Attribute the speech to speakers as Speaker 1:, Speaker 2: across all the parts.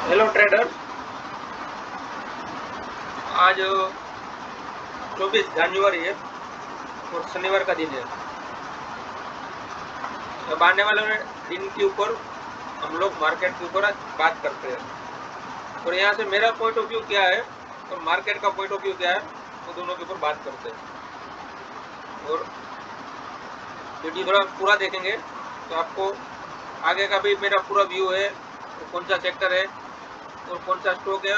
Speaker 1: Hello traders, आज 24 जनवरी है और शनिवार का दिन है। अब आने वाले दिन के ऊपर हम लोग मार्केट के ऊपर आज बात करते हैं और यहाँ से मेरा पॉइंट ऑफ व्यू क्या है और मार्केट का पॉइंट ऑफ व्यू क्या है, वो दोनों के ऊपर बात करते हैं। और वीडियो थोड़ा पूरा देखेंगे तो आपको आगे का भी मेरा पूरा व्यू है, कौन सा सेक्टर है और कौन सा स्टॉक है।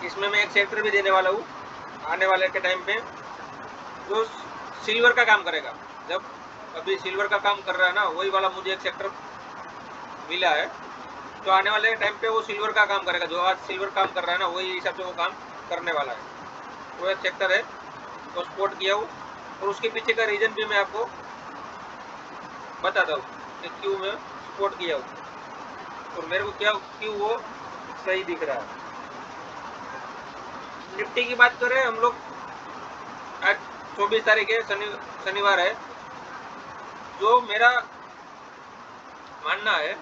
Speaker 1: इसमें मैं एक सेक्टर भी देने वाला हूँ आने वाले के टाइम पे, जो सिल्वर का काम करेगा। जब अभी सिल्वर का काम कर रहा है ना, वही वाला मुझे एक सेक्टर मिला है, तो आने वाले टाइम पे वो सिल्वर का काम करेगा। जो आज सिल्वर काम कर रहा है ना, वही हिसाब से वो काम करने वाला है। वो एक सेक्टर है, तो स्पॉट किया हूँ और उसके पीछे का रीज़न भी मैं आपको बताता हूँ कि क्यों मैं स्पॉट किया हूँ और मेरे को क्यों वो सही दिख रहा है। निफ्टी की बात करें हम लोग, आज 24 तारीख है, शनिवार है। जो मेरा मानना है,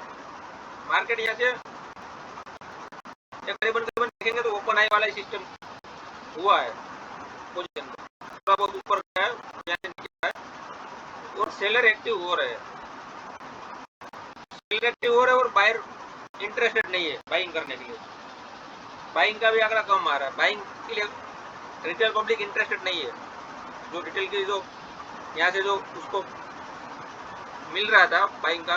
Speaker 1: मार्केट यहाँ से करीबन देखेंगे तो ओपन आई वाला सिस्टम हुआ है। पोजीशन थोड़ा बहुत ऊपर गया है, यहाँ से नीचे आया है और सेलर एक्टिव हो रहे हैं। सेलर एक्टिव हो रहे हैं और बायर इंटरेस्टेड नहीं है बाइंग करने के लिए। बाइंग का भी आंकड़ा कम आ रहा है। बाइंग के लिए रिटेल पब्लिक इंटरेस्टेड नहीं है। जो रिटेल की जो यहाँ से जो उसको मिल रहा था बाइंग का,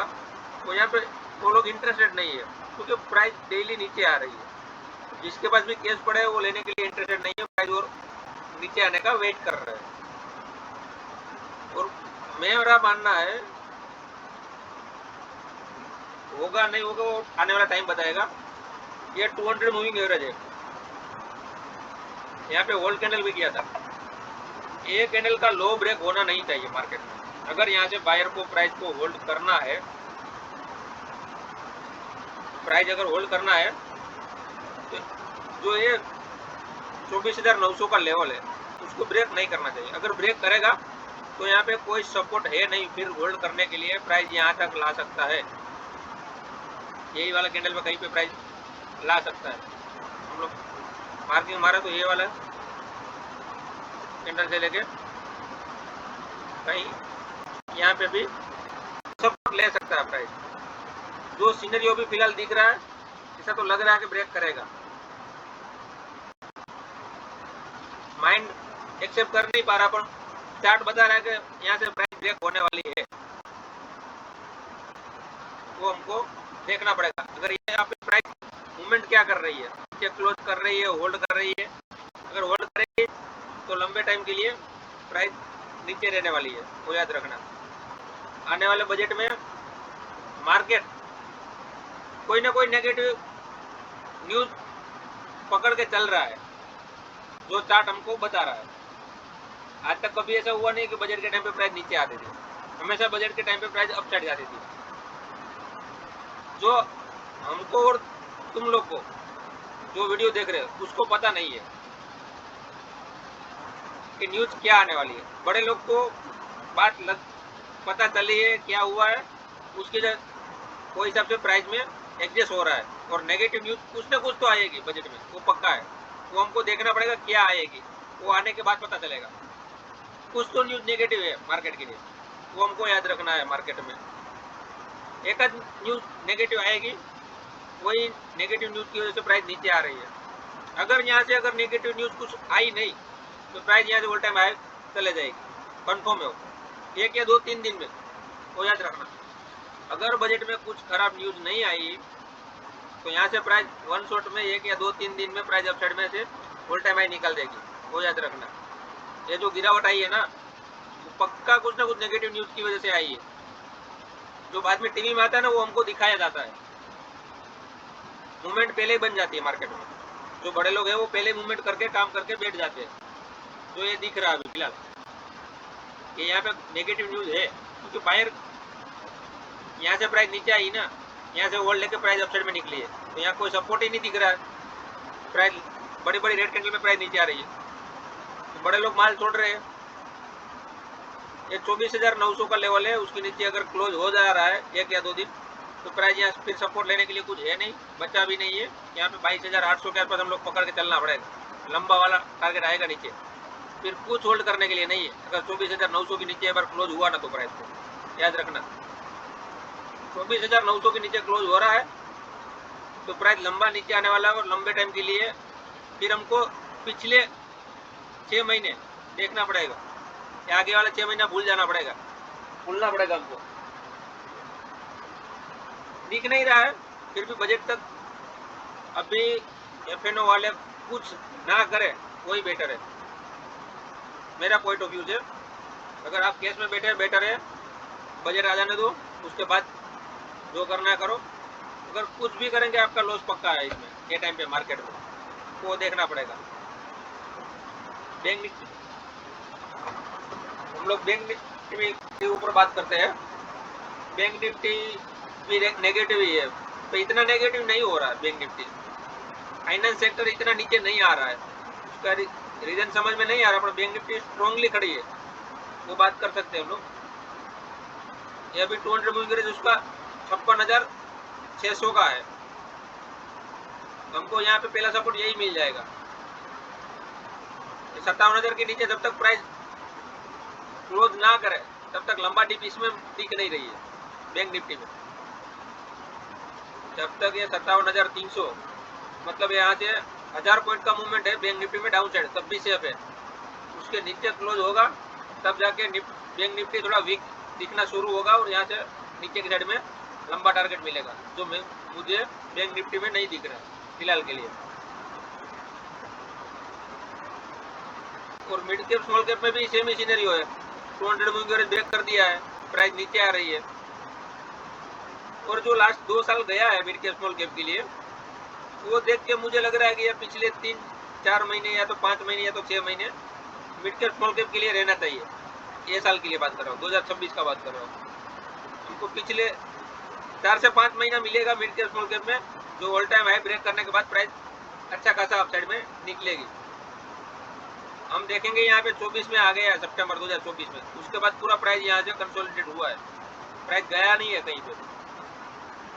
Speaker 1: वो यहाँ पे वो लोग इंटरेस्टेड नहीं है, क्योंकि प्राइस डेली नीचे आ रही है। जिसके पास भी केस पड़े है वो लेने के लिए इंटरेस्टेड नहीं है, प्राइस और नीचे आने का वेट कर रहे हैं। और मेरा मानना है होगा नहीं होगा वो आने वाला टाइम बताएगा। ये 200 मूविंग एवरेज है, यहाँ पे होल्ड कैंडल भी किया था। ये कैंडल का लो ब्रेक होना नहीं चाहिए मार्केट में। अगर यहाँ से बायर को प्राइस को होल्ड करना है, प्राइस अगर होल्ड करना है तो जो ये 24,900 का लेवल है उसको ब्रेक नहीं करना चाहिए। अगर ब्रेक करेगा तो यहाँ पे कोई सपोर्ट है नहीं, फिर होल्ड करने के लिए प्राइस यहाँ तक ला सकता है। यही वाला कैंडल में कहीं पे प्राइस ला सकता है। हम लोग मार्किंग मारा तो ये वाला कैंडल से लेके कहीं यहाँ पे भी सपोर्ट ले सकता है प्राइस। जो सीनरियो भी फिलहाल दिख रहा है, ऐसा तो लग रहा है कि ब्रेक करेगा। माइंड एक्सेप्ट कर नहीं पा रहा, पर चार्ट बता रहा है कि यहाँ से प्राइस ब्रेक होने वाली है। वो हमको देखना पड़ेगा। अगर ये यहाँ पे प्राइस मूवमेंट क्या कर रही है, नीचे क्लोज कर रही है, होल्ड कर रही है। अगर होल्ड करेगी तो लंबे टाइम के लिए प्राइस नीचे रहने वाली है, वो याद रखना। आने वाले बजट में मार्केट कोई ना कोई नेगेटिव न्यूज पकड़ के चल रहा है, जो चार्ट हमको बता रहा है। आज तक कभी ऐसा हुआ नहीं कि बजट के टाइम पे प्राइस नीचे आती थी, हमेशा बजट के टाइम पे प्राइस अप साइड जाती थी। जो हमको और तुम लोग को जो वीडियो देख रहे हो उसको पता नहीं है कि न्यूज क्या आने वाली है। बड़े लोग को बात पता चली है क्या हुआ है, उसके वो हिसाब से प्राइस में एडजस्ट हो रहा है। और नेगेटिव न्यूज कुछ ना कुछ तो आएगी बजट में, वो पक्का है। वो हमको देखना पड़ेगा क्या आएगी, वो आने के बाद पता चलेगा। कुछ तो न्यूज नेगेटिव है मार्केट के लिए, वो हमको याद रखना है। मार्केट में एक आध न्यूज नेगेटिव आएगी, वही नेगेटिव न्यूज की वजह से प्राइस नीचे आ रही है। अगर यहाँ से अगर नेगेटिव न्यूज कुछ आई नहीं तो प्राइस यहाँ से ऑल टाइम हाई चले जाएगी, कंफर्म है वो, 1 या 2-3 दिन में, वो याद रखना। अगर बजट में कुछ खराब न्यूज नहीं आई तो यहाँ से प्राइस वन शॉट में 1 या 2-3 दिन में प्राइस अपसाइड में से ऑल टाइम हाई निकल देगी, वो याद रखना। ये जो गिरावट आई है ना, वो पक्का कुछ ना कुछ नेगेटिव न्यूज की वजह से आई है। जो बाद में टीवी में आता है ना, वो हमको दिखाया जाता है। मूवमेंट पहले ही बन जाती है मार्केट में। जो बड़े लोग हैं वो पहले मूवमेंट करके काम करके बैठ जाते हैं। जो ये दिख रहा है अभी फिलहाल कि यहाँ पे नेगेटिव न्यूज है, क्योंकि बायर यहाँ से प्राइस नीचे आई ना, यहाँ से होल्ड लेके प्राइस अपसाइड में निकली है, तो यहाँ कोई सपोर्ट ही नहीं दिख रहा है। प्राइस बड़ी बड़ी रेड कैंडल में प्राइस नीचे आ रही है, तो बड़े लोग माल छोड़ रहे हैं। ये 24,900 का लेवल है, उसके नीचे अगर क्लोज हो जा रहा है 1 या 2 दिन तो प्राइस यहाँ फिर सपोर्ट लेने के लिए कुछ है नहीं, बचा भी नहीं है। यहाँ पे 22,800 के आसपास हम लोग पकड़ के चलना पड़ेगा, लंबा वाला टारगेट आएगा नीचे, फिर कुछ होल्ड करने के लिए नहीं है। अगर 24,900 के नीचे एक बार क्लोज हुआ ना तो प्राइस को याद रखना, 24,900 के नीचे क्लोज हो रहा है तो प्राइस लंबा नीचे आने वाला है, और लंबे टाइम के लिए फिर हमको पिछले 6 महीने देखना पड़ेगा, आगे वाला 6 महीना भूलना पड़ेगा हमको। दिख नहीं रहा है फिर भी बजट तक अभी एफएनओ वाले कुछ ना करे वही बेटर है, मेरा पॉइंट ऑफ व्यू से। अगर आप केस में बैठे बेटर है, बजट आ जाने दो, उसके बाद जो करना है करो। अगर कुछ भी करेंगे आपका लॉस पक्का है इसमें, ये टाइम पे मार्केट में वो देखना पड़ेगा। बैंक निफ्टी, हम लोग बैंक निफ्टी के ऊपर बात करते हैं। बैंक निफ्टी भी नेगेटिव ही है, तो इतना नेगेटिव नहीं हो रहा है बैंक निफ्टी। फाइनेंस सेक्टर इतना नीचे नहीं आ रहा है, उसका रीजन समझ में नहीं आ रहा, पर बैंक निफ्टी स्ट्रांगली खड़ी है, वो बात कर सकते हैं हम लोग। ये अभी 200 मूविंग एवरेज उसका 56,600 का है, तो हमको यहाँ पे पहला सपोर्ट यही मिल जाएगा। 57,000 के नीचे जब तक प्राइस क्लोज ना करे तब तक लंबा डिप इसमें दिख नहीं रही है बैंक निफ्टी में। जब तक ये 57,300 मतलब यहाँ से 1000 पॉइंट का मूवमेंट है बैंक निफ्टी में डाउन साइड, तब भी सेफ है। उसके नीचे क्लोज होगा तब जाके बैंक निफ्टी थोड़ा वीक दिखना शुरू होगा, और यहाँ से नीचे की साइड में लंबा टारगेट मिलेगा, जो मुझे बैंक निफ्टी में नहीं दिख रहा है फिलहाल के लिए। और मिड कैप स्मॉल कैप में भी सेम ही सिनेरियो है, 200 मूविंग एवरेज ब्रेक कर दिया है, प्राइस नीचे आ रही है। और जो लास्ट 2 साल गया है मिड कैप स्मॉल कैप के लिए, वो देख के मुझे लग रहा है कि ये पिछले 3-4 महीने या तो 5 महीने या तो 6 महीने मिड कैप स्मॉल कैप के लिए रहना चाहिए। ये साल के लिए बात कर रहा हूँ, 2026 का बात कर रहा हूँ। हमको पिछले 4 से 5 महीना मिलेगा मिड कैप स्मॉल कैप में, जो ऑल टाइम हाई ब्रेक करने के बाद प्राइस अच्छा खासा अपसाइड में निकलेगी। हम देखेंगे यहाँ पे 24 में आ गया है, सितंबर 2024 में, उसके बाद पूरा प्राइस यहाँ से कंसोलिडेट हुआ है, प्राइस गया नहीं है कहीं पे।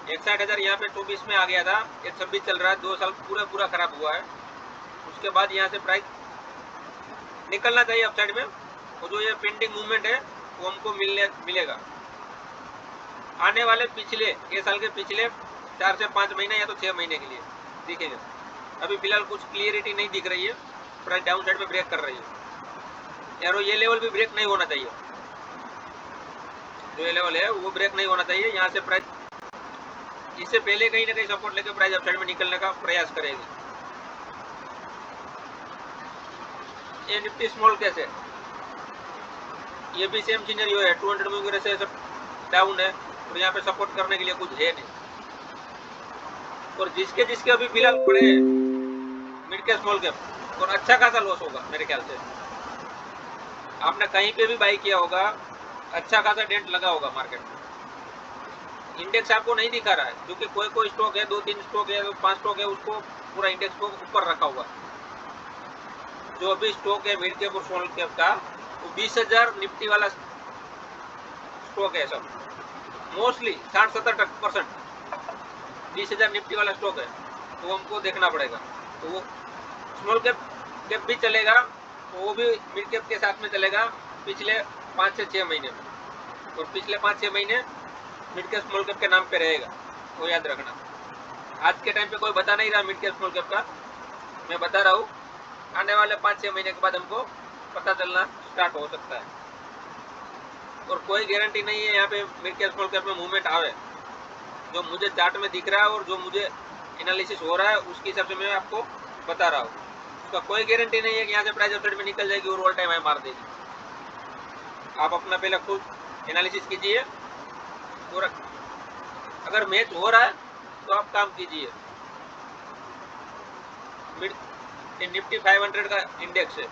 Speaker 1: 61,000 यहाँ पे 24 में आ गया था, ये 26 चल रहा है, 2 साल पूरा खराब हुआ है। उसके बाद यहाँ से प्राइस निकलना चाहिए अपसाइड में, और जो ये पेंडिंग मूवमेंट है वो हमको मिलेगा आने वाले पिछले ये साल के पिछले 4 से 5 महीने या तो 6 महीने के लिए दिखेंगे। अभी फिलहाल कुछ क्लियरिटी नहीं दिख रही है, प्राइस डाउन साइड में ब्रेक कर रही है यार, ये लेवल भी ब्रेक नहीं होना चाहिए, जो ये लेवल है वो ब्रेक नहीं होना चाहिए। यहाँ से प्राइस इससे पहले कहीं ना कहीं सपोर्ट लेकर प्राइस अपसाइड में निकलने का प्रयास करेगी। ये निफ्टी स्मॉल कैप है, ये भी सेम सिनेरियो है, 200 मूविंग एवरेज से डाउन है, और यहाँ पे सपोर्ट करने के लिए कुछ है नहीं। और जिसके अभी फिलहाल पड़े मिड कैप स्मॉल कैप और अच्छा खासा लॉस होगा मेरे ख्याल से। आपने कहीं पे भी बाई किया होगा, अच्छा खासा डेंट लगा होगा मार्केट में। इंडेक्स आपको नहीं दिखा रहा है, क्योंकि कोई स्टॉक है, 2-3 स्टॉक है, 5 स्टॉक है, उसको पूरा इंडेक्स को ऊपर रखा हुआ है। जो अभी स्टॉक है मिड कैप और स्मॉल कैप का, वो 20,000 निफ्टी वाला स्टॉक है, सब मोस्टली 60-70% 20,000 निफ्टी वाला स्टॉक है, तो हमको देखना पड़ेगा। तो वो स्मॉल कैप भी चलेगा, तो वो भी मिड कैप के साथ में चलेगा पिछले 5 से 6 महीने में, और पिछले 5-6 महीने मिड कैप स्मॉल कैप के नाम पे रहेगा, वो याद रखना। आज के टाइम पे कोई बता नहीं रहा मिड कैप स्मॉल कैप का, मैं बता रहा हूँ, आने वाले 5-6 महीने के बाद हमको पता चलना स्टार्ट हो सकता है। और कोई गारंटी नहीं है यहाँ पे मिड कैप स्मॉल कैप में मूवमेंट आवे, जो मुझे चार्ट में दिख रहा है और जो मुझे एनालिसिस हो रहा है उसके हिसाब से मैं आपको बता रहा हूँ। उसका कोई गारंटी नहीं है कि यहाँ से प्राइस अपसाइड में निकल जाएगी और ऑल टाइम हाई मार देगी। आप अपना पहले खुद एनालिसिस कीजिए, और अगर मैच हो रहा है तो आप काम कीजिए। निफ्टी 500 का इंडेक्स है,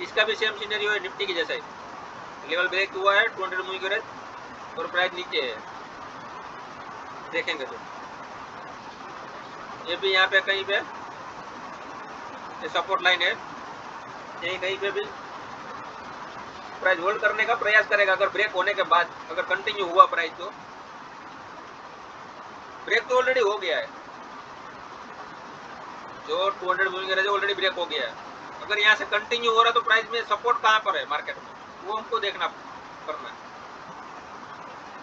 Speaker 1: इसका भी सेम सिनेरियो है निफ्टी की जैसा ही, लेवल ब्रेक हुआ है 200 मूविंग एवरेज और प्राइस नीचे है, देखेंगे तो ये भी यहाँ पे कहीं पे ये सपोर्ट लाइन है, यही कहीं पे भी प्राइस होल्ड करने का प्रयास करेगा। अगर ब्रेक होने के बाद अगर कंटिन्यू हुआ प्राइस, तो ब्रेक तो ऑलरेडी हो गया है, जो 200 मूविंग एवरेज ऑलरेडी ब्रेक हो गया है। अगर यहाँ से कंटिन्यू हो रहा है तो प्राइस में सपोर्ट कहाँ पर है मार्केट में, वो हमको देखना करना है,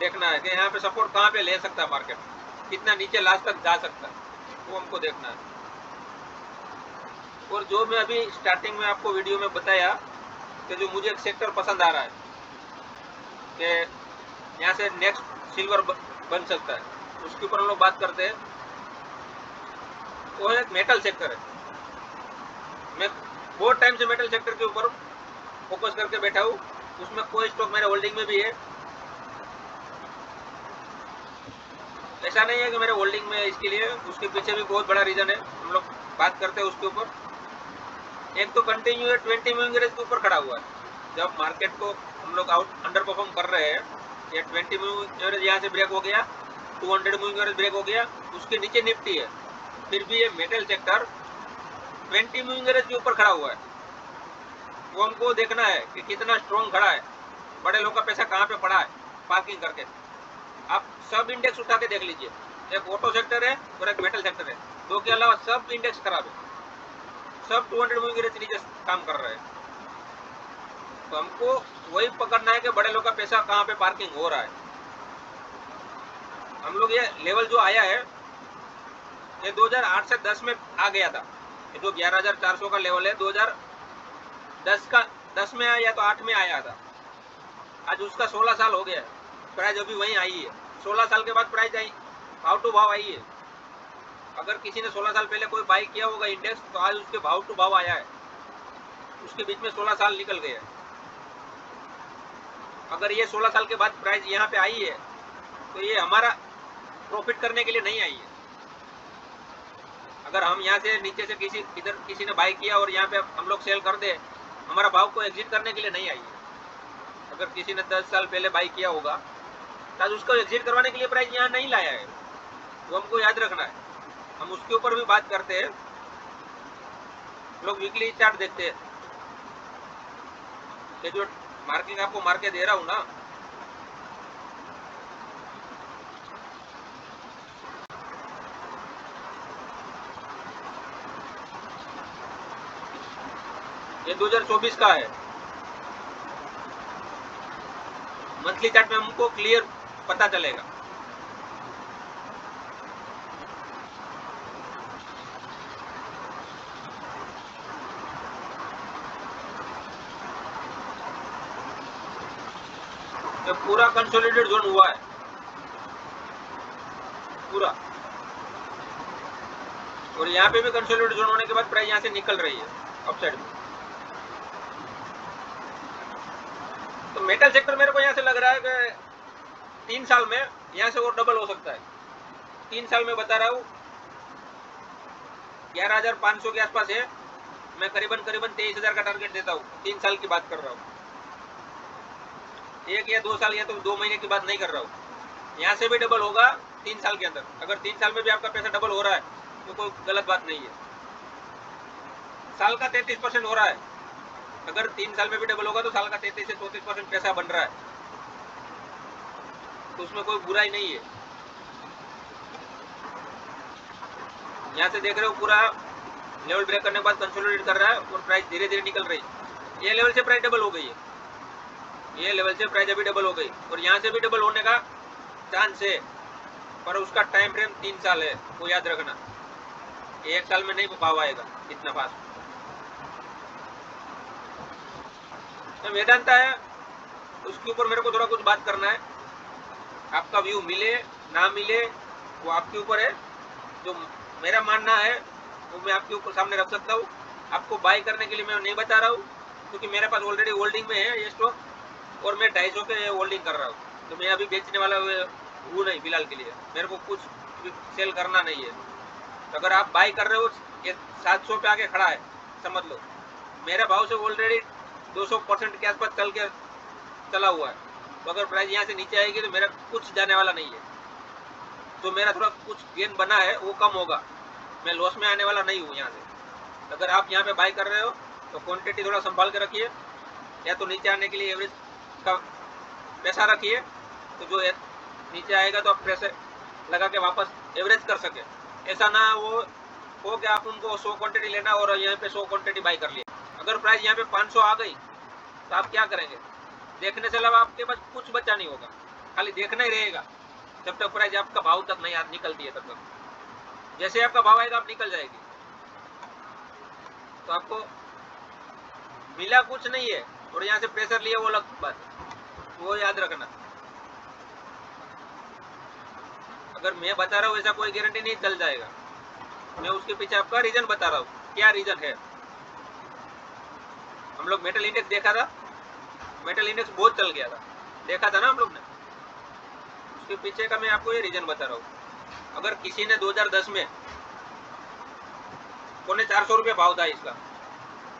Speaker 1: देखना है कि यहाँ पे सपोर्ट कहाँ पे ले सकता है मार्केट, कितना नीचे लास्ट तक जा सकता है, वो हमको देखना है। और जो मैं अभी स्टार्टिंग में आपको वीडियो में बताया कि जो मुझे एक सेक्टर पसंद आ रहा है कि यहाँ से नेक्स्ट सिल्वर बन सकता है, उसके ऊपर हम लोग बात करते हैं। वो एक मेटल सेक्टर है। मैं बहुत टाइम से मेटल सेक्टर के ऊपर फोकस करके बैठा हूँ, उसमें कोई स्टॉक मेरे होल्डिंग में भी है। ऐसा नहीं है कि मेरे होल्डिंग में इसके लिए, उसके पीछे भी बहुत बड़ा रीजन है, हम लोग बात करते हैं उसके ऊपर। एक तो कंटिन्यू 20 मूविंग एवरेज के ऊपर खड़ा हुआ है। जब मार्केट को हम लोग अंडर परफॉर्म कर रहे हैं, ये 20 मूविंग एवरेज यहाँ से ब्रेक हो गया, 200 मूविंग एवरेज ब्रेक हो गया, उसके नीचे निफ्टी है, फिर भी ये मेटल सेक्टर 20 मूविंग एवरेज के ऊपर खड़ा हुआ है। वो हमको देखना है कि कितना स्ट्रॉन्ग खड़ा है, बड़े लोग का पैसा कहाँ पे पड़ा है पार्किंग करके। आप सब इंडेक्स उठा के देख लीजिए, एक ऑटो सेक्टर है और एक मेटल सेक्टर है, दो के अलावा सब इंडेक्स खराब है, सब 200 मूविंग एवरेज नीचे काम कर रहे हैं। तो हमको वही पकड़ना है कि बड़े लोग का पैसा कहाँ पे पार्किंग हो रहा है। हम लोग ये लेवल जो आया है, ये 2008 से 10 में आ गया था। ये जो 11,400 का लेवल है 2010 में आया या तो 8 में आया था। आज उसका 16 साल हो गया है, प्राइस अभी वहीं आई है। 16 साल के बाद प्राइस आई, भाव टू भाव आई है। अगर किसी ने 16 साल पहले कोई बाई किया होगा इंडेक्स, तो आज उसके भाव टू भाव आया है, उसके बीच में 16 साल निकल गए। अगर ये 16 साल के बाद प्राइस यहाँ पे आई है, तो ये हमारा प्रॉफिट करने के लिए नहीं आई है। अगर हम यहाँ से नीचे से इधर किसी ने बाई किया और यहाँ पे हम लोग सेल कर दे, हमारा भाव को एग्जिट करने के लिए नहीं आई है। अगर किसी ने 10 साल पहले बाई किया होगा, तो उसको एग्जिट करवाने के लिए प्राइस यहाँ नहीं लाया है, वो हमको याद रखना है। हम उसके ऊपर भी बात करते हैं। लोग वीकली चार्ट देखते हैं, ये जो मार्किंग आपको मार के दे रहा हूँ ना, ये 2024 का है। मंथली चार्ट में हमको क्लियर पता चलेगा। तो पूरा कंसोलिडेट जोन हुआ है पूरा, और यहाँ पे भी कंसोलिडेट जोन होने के बाद प्राइस यहाँ से निकल रही है अपसाइड में। तो मेटल सेक्टर मेरे को यहाँ से लग रहा है कि 3 साल में यहाँ से और डबल हो सकता है। 3 साल में बता रहा हूँ, 11,500 के आसपास है। मैं करीबन 23,000 का टारगेट देता हूँ। 3 साल की बात कर रहा हूँ, 1 या 2 साल या तो 2 महीने की बात नहीं कर रहा हूँ। यहाँ से भी डबल होगा 3 साल के अंदर। अगर 3 साल में भी आपका पैसा डबल हो रहा है तो कोई गलत बात नहीं है। साल का 33% हो रहा है, अगर 3 साल में भी डबल होगा तो साल का 33 से 34% पैसा बन रहा है, तो उसमें कोई बुराई नहीं है। यहाँ से देख रहे हो पूरा लेवल ब्रेक करने के बाद कंसोलिडेट कर रहा है और प्राइस धीरे धीरे निकल रही है। ये लेवल से प्राइस डबल हो गई है, ये लेवल से प्राइस अभी डबल हो गई, और यहाँ से भी डबल होने का चांस है, पर उसका टाइम फ्रेम 3 साल है, वो याद रखना। 1 साल में नहीं भाव आएगा इतना फास्ट। तो वेदांता है, उसके ऊपर मेरे को थोड़ा कुछ बात करना है। आपका व्यू मिले ना मिले वो आपके ऊपर है। जो मेरा मानना है वो मैं आपके ऊपर सामने रख सकता हूँ। आपको बाय करने के लिए मैं नहीं बता रहा हूँ, क्योंकि मेरे पास ऑलरेडी होल्डिंग में है ये स्टॉक, और मैं 250 के होल्डिंग कर रहा हूँ। तो मैं अभी बेचने वाला हूँ नहीं फिलहाल के लिए, मेरे को कुछ सेल करना नहीं है। तो अगर आप बाय कर रहे हो, ये 700 पे आके खड़ा है, समझ लो मेरे भाव से ऑलरेडी 200% के आसपास चला हुआ है। तो अगर प्राइस यहाँ से नीचे आएगी तो मेरा कुछ जाने वाला नहीं है। तो मेरा थोड़ा कुछ गेन बना है वो कम होगा, मैं लॉस में आने वाला नहीं हूँ यहाँ से। अगर आप यहाँ पे बाय कर रहे हो तो क्वांटिटी थोड़ा संभाल के रखिए, या तो नीचे आने के लिए एवरेज का पैसा रखिए। तो जो नीचे आएगा तो आप पैसे लगा के वापस एवरेज कर सके। ऐसा ना हो कि आप उनको 100 क्वांटिटी लेना और यहाँ पे 100 क्वांटिटी बाई कर लिया। अगर प्राइस यहाँ पे 500 आ गई तो आप क्या करेंगे? देखने से अलावा आपके पास कुछ बचा नहीं होगा, खाली देखना ही रहेगा जब तक प्राइस आपका भाव तक नहीं निकलती है तब तक। जैसे आपका भाव आएगा आप निकल जाएगी। तो आपको मिला कुछ नहीं है और यहाँ से प्रेशर लिया वो अलग बात, वो याद रखना। अगर मैं बता रहा हूँ ऐसा कोई गारंटी नहीं चल जाएगा, मैं उसके पीछे आपका रीजन बता रहा हूँ क्या रीजन है। हम लोग मेटल इंडेक्स देखा था, मेटल इंडेक्स बहुत चल गया था, देखा था ना हम लोग ने, उसके पीछे का मैं आपको ये रीजन बता रहा हूँ। अगर किसी ने 2010 में 450 रुपये भाव था इसका,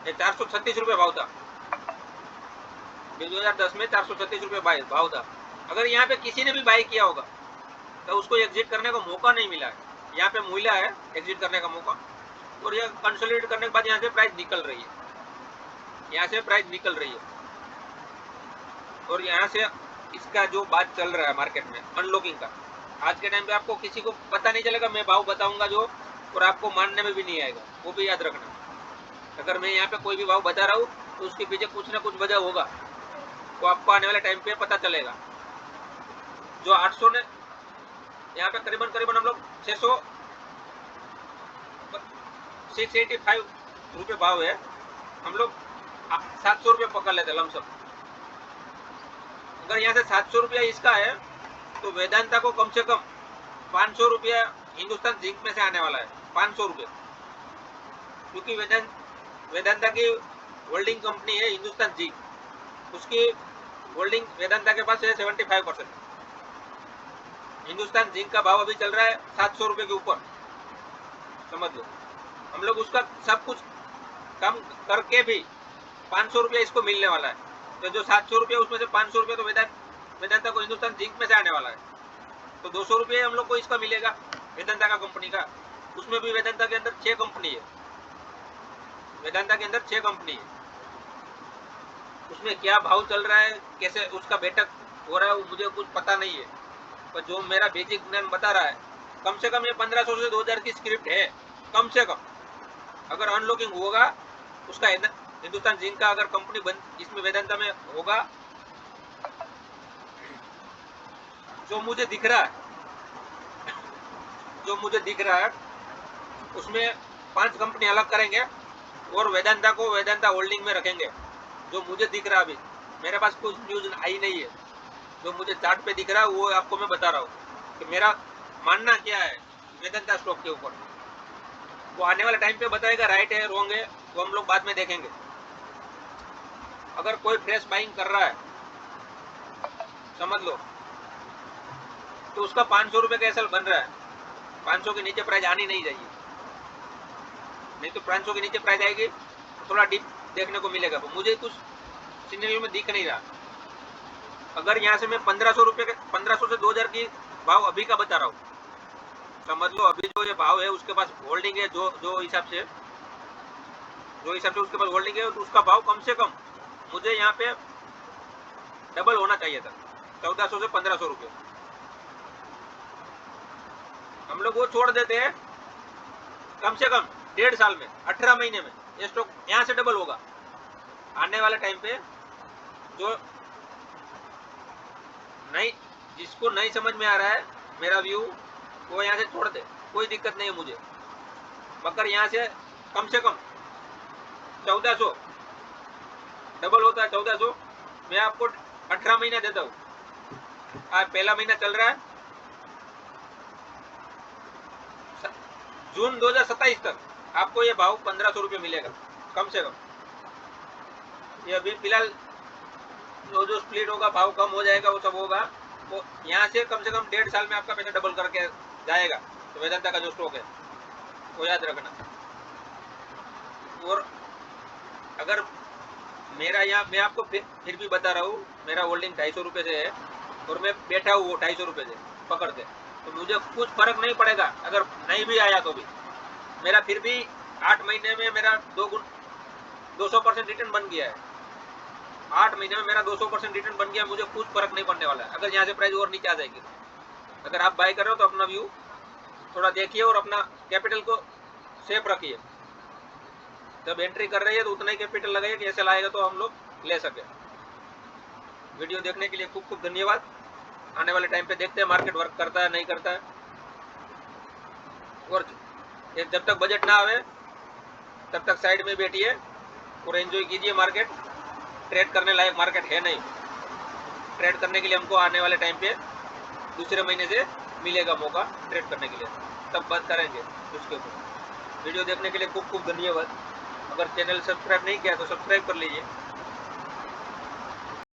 Speaker 1: 436 रुपये भाव था 2010 में, 436 रुपये भाव था। अगर यहाँ पे किसी ने भी बाई किया होगा तो उसको एग्जिट करने का मौका नहीं मिला है। यहाँ पे मिला है एग्जिट करने का मौका, और ये कंसोलिडेट करने के बाद यहाँ से प्राइस निकल रही है, यहाँ से प्राइस निकल रही है। और यहाँ से इसका जो बात चल रहा है मार्केट में अनलॉकिंग का, आज के टाइम पे आपको किसी को पता नहीं चलेगा, मैं भाव बताऊंगा जो, और आपको मानने में भी नहीं आएगा, वो भी याद रखना। अगर मैं यहाँ पे कोई भी भाव बता रहा हूँ तो उसके पीछे कुछ ना कुछ वजह होगा, वो आपको आने वाले टाइम पे पता चलेगा। जो 800 ने यहाँ पे करीबन हम लोग 685 रुपये भाव है, हम लोग 700 रुपये पकड़ लेते लमसम। अगर यहाँ से 700 रुपया इसका है तो वेदांता को कम से कम 500 रुपया हिंदुस्तान जिंक में से आने वाला है, 500 रुपये, क्योंकि वेदांता की होल्डिंग कंपनी है हिंदुस्तान जिंक, उसकी होल्डिंग वेदांता के पास है 75%। हिंदुस्तान जिंक का भाव अभी चल रहा है 700 रुपये के ऊपर, समझ लो। हम लोग उसका सब कुछ कम करके भी 500 रुपया इसको मिलने वाला है, तो जो 700 रुपया उसमें से 500 रुपया तो वेदांता को हिंदुस्तान जिंक में से आने वाला है, तो 200 रुपये हम लोग को इसका मिलेगा वेदांता का कंपनी का। उसमें भी वेदांता के अंदर 6 कंपनी है, वेदांता के अंदर 6 कंपनी है, उसमें क्या भाव चल रहा है, कैसे उसका बैठक हो रहा है, वो मुझे कुछ पता नहीं है, पर जो मेरा बेसिक ज्ञान बता रहा है, कम से कम ये 1500 से 2000 की स्क्रिप्ट है कम से कम। अगर अनलॉकिंग होगा उसका हिंदुस्तान जिंक का, अगर कंपनी बंद इसमें वेदांता में होगा, जो मुझे दिख रहा है उसमें 5 कंपनी अलग करेंगे और वेदांता को वेदांता होल्डिंग में रखेंगे। जो मुझे दिख रहा है, अभी मेरे पास कुछ न्यूज आई नहीं है, जो मुझे चार्ट पे दिख रहा है वो आपको मैं बता रहा हूँ कि मेरा मानना क्या है वेदांता स्टॉक के ऊपर। वो आने वाले टाइम पे बताएगा राइट है रॉन्ग है, वो हम लोग बाद में देखेंगे। अगर कोई फ्रेश बाइंग कर रहा है समझ लो, तो उसका 500 रुपये का एसएल बन रहा है, 500 के नीचे प्राइस आनी नहीं चाहिए, नहीं तो 500 के नीचे प्राइस आएगी थोड़ा डिप देखने को मिलेगा, मुझे कुछ सिनेरियो में दिख नहीं रहा। अगर यहाँ से मैं 1500 रुपये के 1500 से 2000 की भाव अभी का बता रहा हूँ, समझ लो अभी जो ये भाव है उसके पास होल्डिंग है, जो हिसाब से उसके पास होल्डिंग है, तो उसका भाव कम से कम मुझे यहाँ पे डबल होना चाहिए था, 1400 से 1500 रुपये। हम लोग वो छोड़ देते हैं, कम से कम 1.5 साल में 18 महीने में ये स्टॉक यहाँ से डबल होगा। आने वाले टाइम पे जो नहीं, जिसको नहीं समझ में आ रहा है मेरा व्यू, वो यहाँ से छोड़ दे, कोई दिक्कत नहीं है मुझे, मगर यहाँ से कम 1400 डबल होता है, 1400 मैं आपको 18 महीना देता हूँ। आज पहला महीना चल रहा है जून 2027 तक, आपको ये भाव 1500 रुपये मिलेगा कम से कम। ये अभी फिलहाल जो स्प्लिट होगा भाव कम हो जाएगा, वो सब होगा, वो यहाँ से कम 1.5 साल में आपका पैसा डबल करके जाएगा। तो वेदांता का जो स्टॉक है वो याद रखना। और अगर मेरा यहाँ मैं आपको फिर भी बता रहा हूँ, मेरा होल्डिंग 250 रुपये से है और मैं बैठा हूँ वो 250 रुपये से पकड़ते, तो मुझे कुछ फर्क नहीं पड़ेगा अगर नहीं भी आया तो भी। मेरा फिर भी 8 महीने में मेरा 200% रिटर्न बन गया है, 8 महीने में मेरा 200% रिटर्न बन गया, मुझे कुछ फर्क नहीं पड़ने वाला है अगर यहाँ से प्राइस और नीचे आ जाएगी। अगर आप बाय कर रहे हो तो अपना व्यू थोड़ा देखिए और अपना कैपिटल को सेफ रखिए। जब एंट्री कर रही है तो उतना ही कैपिटल लगाइए कि ऐसे लाएगा तो हम लोग ले सके। वीडियो देखने के लिए खूब खूब धन्यवाद। आने वाले टाइम पे देखते हैं मार्केट वर्क करता है नहीं करता है। और जब तक बजट ना आवे तब तक साइड में बैठिए और एंजॉय कीजिए। मार्केट ट्रेड करने लायक मार्केट है नहीं। ट्रेड करने के लिए हमको आने वाले टाइम पे दूसरे महीने से मिलेगा मौका ट्रेड करने के लिए, तब बात करेंगे उसके ऊपर। वीडियो देखने के लिए खूब खूब धन्यवाद। अगर चैनल सब्सक्राइब नहीं किया तो सब्सक्राइब कर लीजिए।